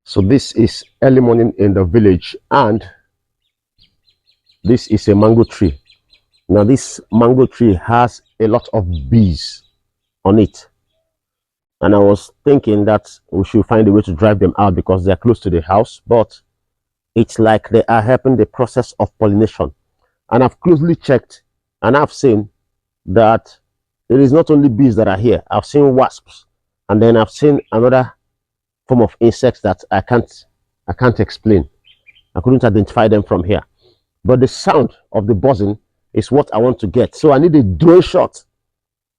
So this is early morning in the village, and this is a mango tree. Now this mango tree has a lot of bees on it, and I was thinking that we should find a way to drive them out because they're close to the house, but it's like they are helping the process of pollination. And I've closely checked, and I've seen that it is not only bees that are here. I've seen wasps, and then I've seen another form of insects that I can't explain. I couldn't identify them from here. But the sound of the buzzing is what I want to get. So I need a drone shot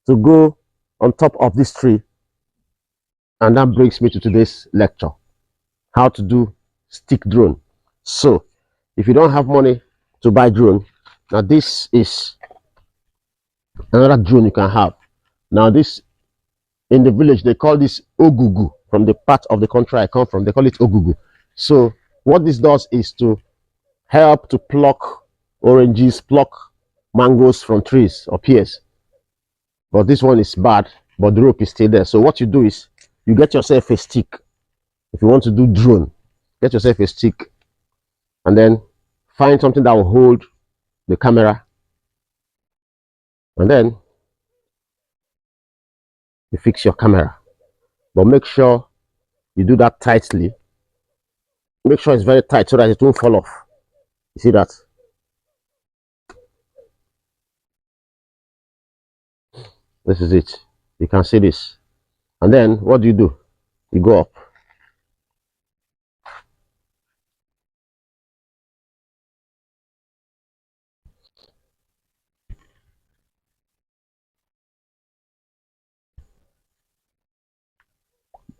to go on top of this tree. And that brings me to today's lecture, how to do stick drone. So if you don't have money to buy drone, now this is another drone you can have. Now this, in the village, they call this ogugu. From the part of the country I come from, they call it ogugu. So what this does is to help to pluck oranges, pluck mangoes from trees or pears. But this one is bad, but the rope is still there. So what you do is you get yourself a stick. If you want to do drone, get yourself a stick and then find something that will hold the camera, and then you fix your camera. But make sure you do that tightly. Make sure it's very tight so that it won't fall off. You see that? This is it. You can see this. And then what do? You go up.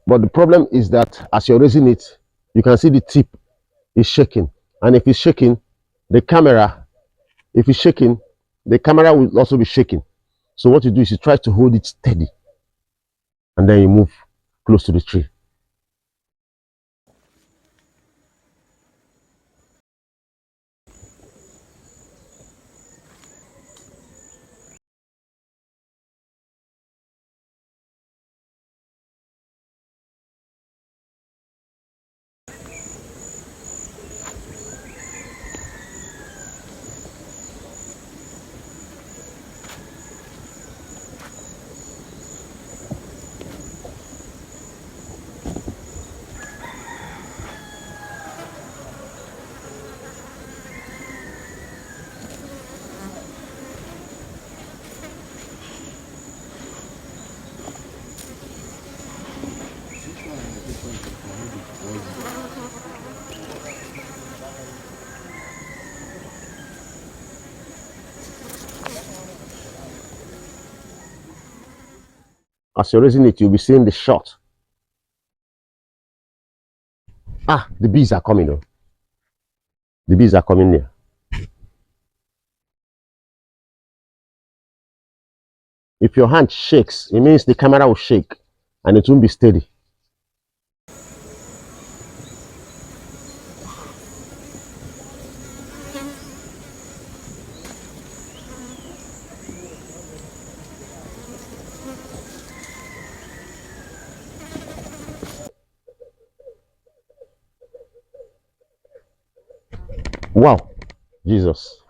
But the problem is that as you're raising it, you can see the tip is shaking. And if it's shaking, the camera, if it's shaking, the camera will also be shaking. So what you do is you try to hold it steady and then you move close to the tree. As you're raising it, you'll be seeing the shot. Ah, the bees are coming. Oh. The bees are coming near. If your hand shakes, it means the camera will shake and it won't be steady. Wow, Jesus.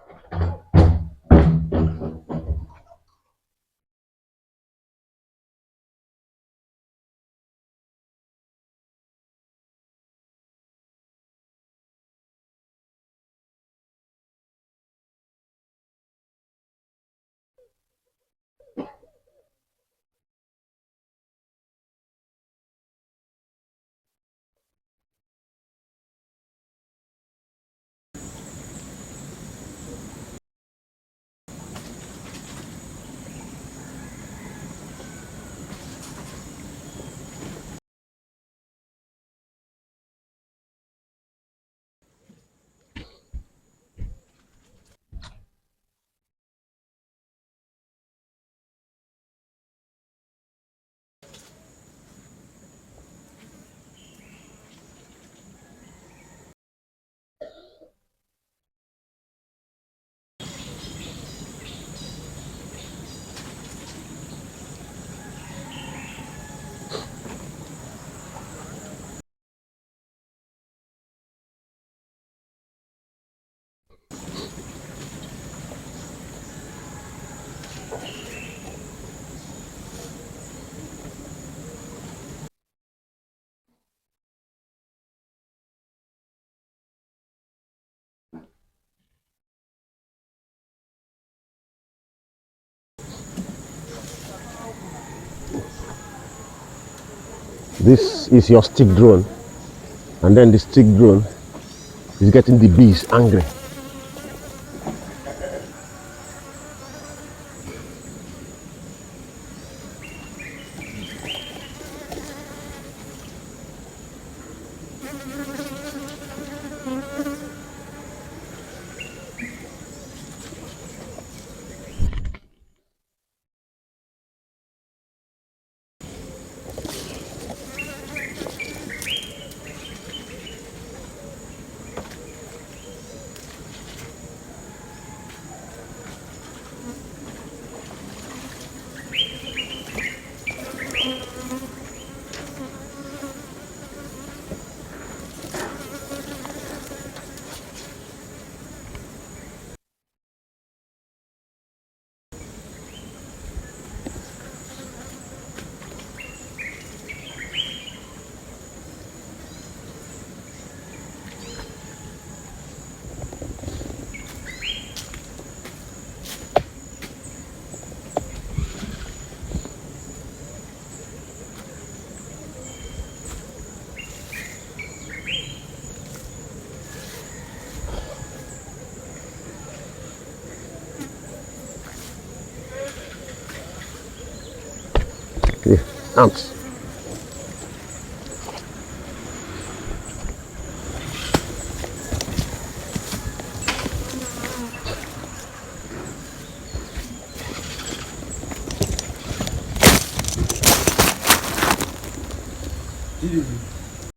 This is your stick drone, and then the stick drone is getting the bees angry. The ants.